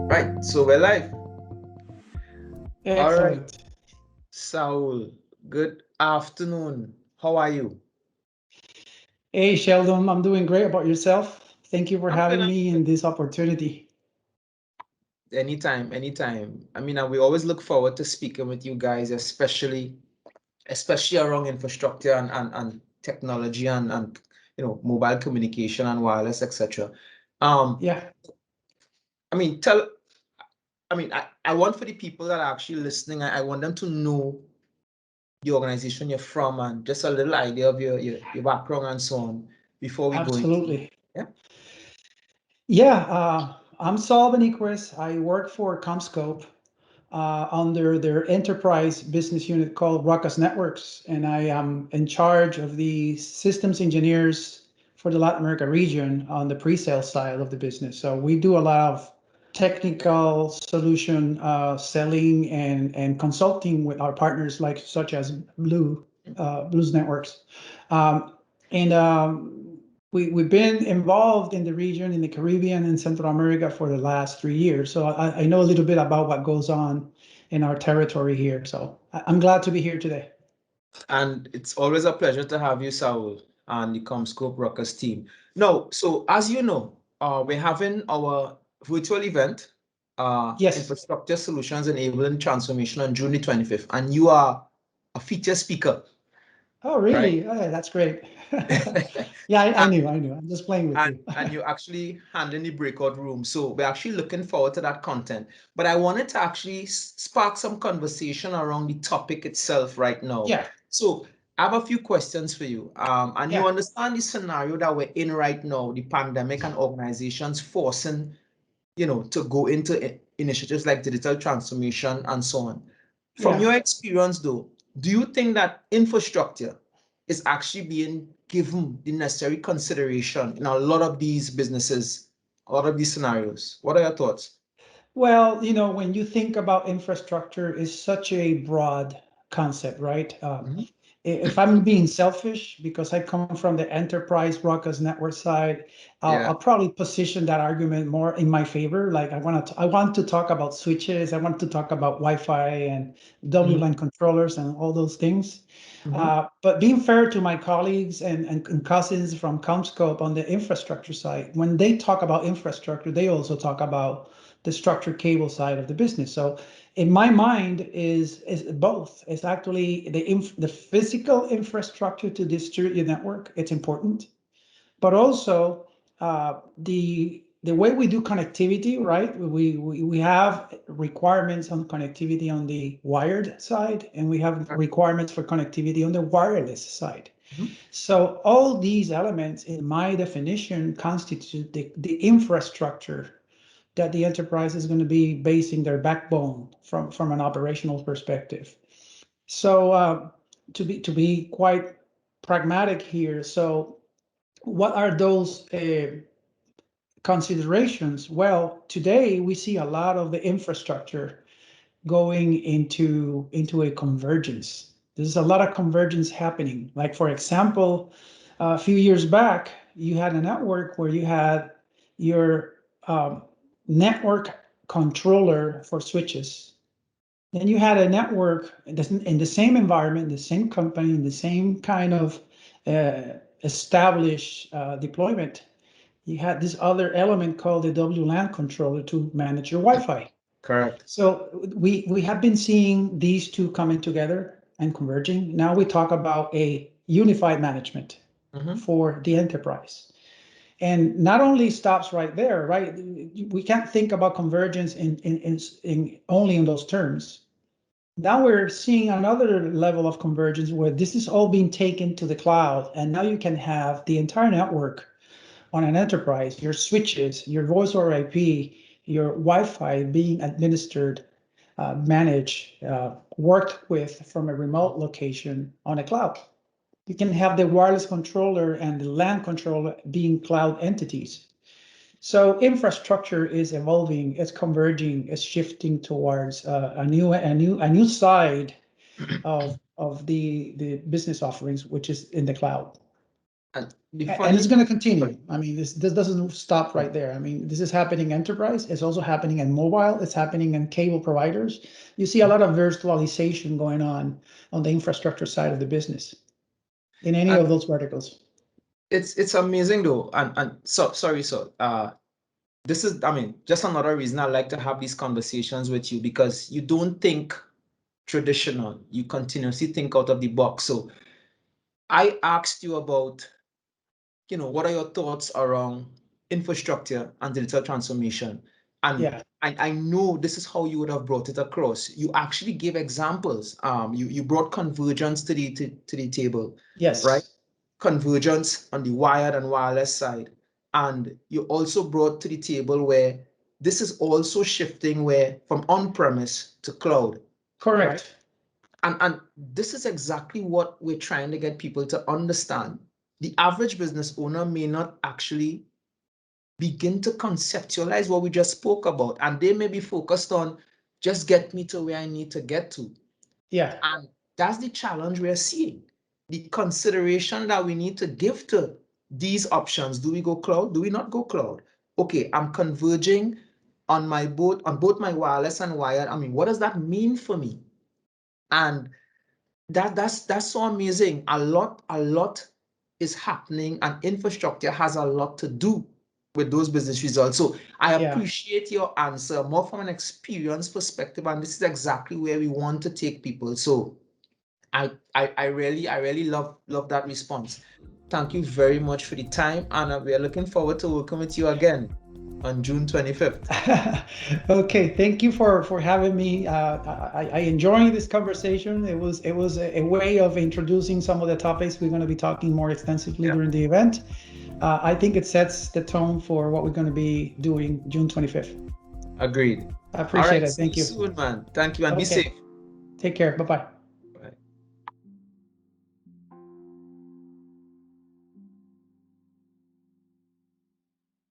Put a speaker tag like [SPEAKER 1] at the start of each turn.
[SPEAKER 1] Right, so we're live. All right,
[SPEAKER 2] Excellent.
[SPEAKER 1] Saul, good afternoon. How are you?
[SPEAKER 2] Hey, Sheldon, I'm doing great. About yourself? Thank you for
[SPEAKER 1] I'm good.
[SPEAKER 2] having me in this opportunity.
[SPEAKER 1] Anytime, anytime. I mean, we always look forward to speaking with you guys, especially around infrastructure and technology and mobile communication and wireless, etc. Um,
[SPEAKER 2] Yeah,
[SPEAKER 1] I mean, tell I mean, I want for the people that are actually listening, I want them to know the organization you're from and just a little idea of your background and so on before we go into.
[SPEAKER 2] absolutely.
[SPEAKER 1] Yeah.
[SPEAKER 2] Yeah, I'm Saul Beniquez. I work for CommScope under their enterprise business unit called Ruckus Networks, and I am in charge of the systems engineers for the Latin America region on the pre-sale side of the business. So we do a lot of technical solution selling and consulting with our partners, like such as Blues Networks, um, and we've been involved in the region, in the Caribbean and Central America for the last 3 years. So I know a little bit about what goes on in our territory here. So I'm glad to be here today.
[SPEAKER 1] And it's always a pleasure to have you, Saul, and the Comscope Rockers team. Now, so as you know, we're having our virtual event,
[SPEAKER 2] Yes.
[SPEAKER 1] Infrastructure Solutions Enabling Transformation on June the 25th, and you are a feature speaker,
[SPEAKER 2] Oh,
[SPEAKER 1] right?
[SPEAKER 2] really? Oh, that's great. Yeah, I
[SPEAKER 1] And,
[SPEAKER 2] knew. I knew. I'm just playing with you.
[SPEAKER 1] and you're actually handling the breakout room. So we're actually looking forward to that content. But I wanted to actually spark some conversation around the topic itself right now.
[SPEAKER 2] Yeah.
[SPEAKER 1] So I have a few questions for you. And you
[SPEAKER 2] Yeah.
[SPEAKER 1] understand the scenario that we're in right now, the pandemic and organizations forcing, to go into initiatives like digital transformation and so on. From
[SPEAKER 2] Yeah.
[SPEAKER 1] your experience, though, do you think that infrastructure is actually being given the necessary consideration in a lot of these businesses, a lot of these scenarios? What are your thoughts?
[SPEAKER 2] Well, when you think about infrastructure, is such a broad concept, right?
[SPEAKER 1] Mhm.
[SPEAKER 2] If I'm being selfish, because I come from the enterprise broadcast network side, I'll
[SPEAKER 1] Yeah.
[SPEAKER 2] probably position that argument more in my favor. Like I want to talk about switches, I want to talk about Wi-Fi and
[SPEAKER 1] Mhm.
[SPEAKER 2] WLAN controllers and all those things.
[SPEAKER 1] Mhm.
[SPEAKER 2] But being fair to my colleagues and cousins from CommScope on the infrastructure side, when they talk about infrastructure, they also talk about the structured cable side of the business. So in my mind is both. It's actually the physical infrastructure to distribute your network. It's important, but also the way we do connectivity, right? We have requirements on connectivity on the wired side, and we have requirements for connectivity on the wireless side.
[SPEAKER 1] Mhm.
[SPEAKER 2] So all these elements, in my definition, constitute the infrastructure that the enterprise is going to be basing their backbone from an operational perspective. So to be quite pragmatic here, so what are those considerations? Well, today we see a lot of the infrastructure going into a convergence. There's a lot of convergence happening. Like for example, a few years back, you had a network where you had your network controller for switches. Then you had a network in the same environment, the same company, in the same kind of established deployment. You had this other element called the WLAN controller to manage your Wi-Fi.
[SPEAKER 1] Correct.
[SPEAKER 2] So we have been seeing these two coming together and converging. Now we talk about a unified management
[SPEAKER 1] Mhm.
[SPEAKER 2] for the enterprise. And not only stops right there, right? We can't think about convergence in only in those terms. Now we're seeing another level of convergence where this is all being taken to the cloud, and now you can have the entire network on an enterprise, your switches, your voice over IP, your Wi-Fi being administered, managed, worked with from a remote location on a cloud. You can have the wireless controller and the LAN controller being cloud entities. So infrastructure is evolving, it's converging, it's shifting towards a new side of the business offerings, which is in the cloud.
[SPEAKER 1] And the
[SPEAKER 2] And it's
[SPEAKER 1] funny,
[SPEAKER 2] going to continue. I mean, this doesn't stop right there. I mean, this is happening enterprise. It's also happening in mobile. It's happening in cable providers. You see a lot of virtualization going on the infrastructure side of the business in any
[SPEAKER 1] and
[SPEAKER 2] of those verticals.
[SPEAKER 1] it's amazing though. And so sorry, so this is, I mean, just another reason I like to have these conversations with you, because you don't think traditional, you continuously think out of the box. So I asked you about, what are your thoughts around infrastructure and digital transformation? And
[SPEAKER 2] Yeah.
[SPEAKER 1] I know this is how you would have brought it across. You actually gave examples. You brought convergence to the table, right?
[SPEAKER 2] Yes.
[SPEAKER 1] Convergence on the wired and wireless side. And you also brought to the table where this is also shifting where from on-premise to cloud, right?
[SPEAKER 2] Correct.
[SPEAKER 1] And this is exactly what we're trying to get people to understand. The average business owner may not actually begin to conceptualize what we just spoke about, and they may be focused on just get me to where I need to get to.
[SPEAKER 2] Yeah.
[SPEAKER 1] And that's the challenge we're seeing. The consideration that we need to give to these options. Do we go cloud? Do we not go cloud? Okay, I'm converging on both my wireless and wired. I mean, what does that mean for me? And that's so amazing. A lot is happening, and infrastructure has a lot to do with those business results. So I
[SPEAKER 2] Yeah.
[SPEAKER 1] appreciate your answer more from an experience perspective, and this is exactly where we want to take people. So I really love that response. Thank you very much for the time, and we are looking forward to working with you again on June 25th.
[SPEAKER 2] Okay, thank you for having me. I enjoyed this conversation. It was a way of introducing some of the topics we're going to be talking more extensively
[SPEAKER 1] Yeah.
[SPEAKER 2] during the event. I think it sets the tone for what we're going to be doing June 25th.
[SPEAKER 1] Agreed.
[SPEAKER 2] I
[SPEAKER 1] All
[SPEAKER 2] appreciate
[SPEAKER 1] right,
[SPEAKER 2] it.
[SPEAKER 1] see you
[SPEAKER 2] Thank you.
[SPEAKER 1] soon, man. Thank you, and be
[SPEAKER 2] Okay,
[SPEAKER 1] safe.
[SPEAKER 2] take care. Bye-bye.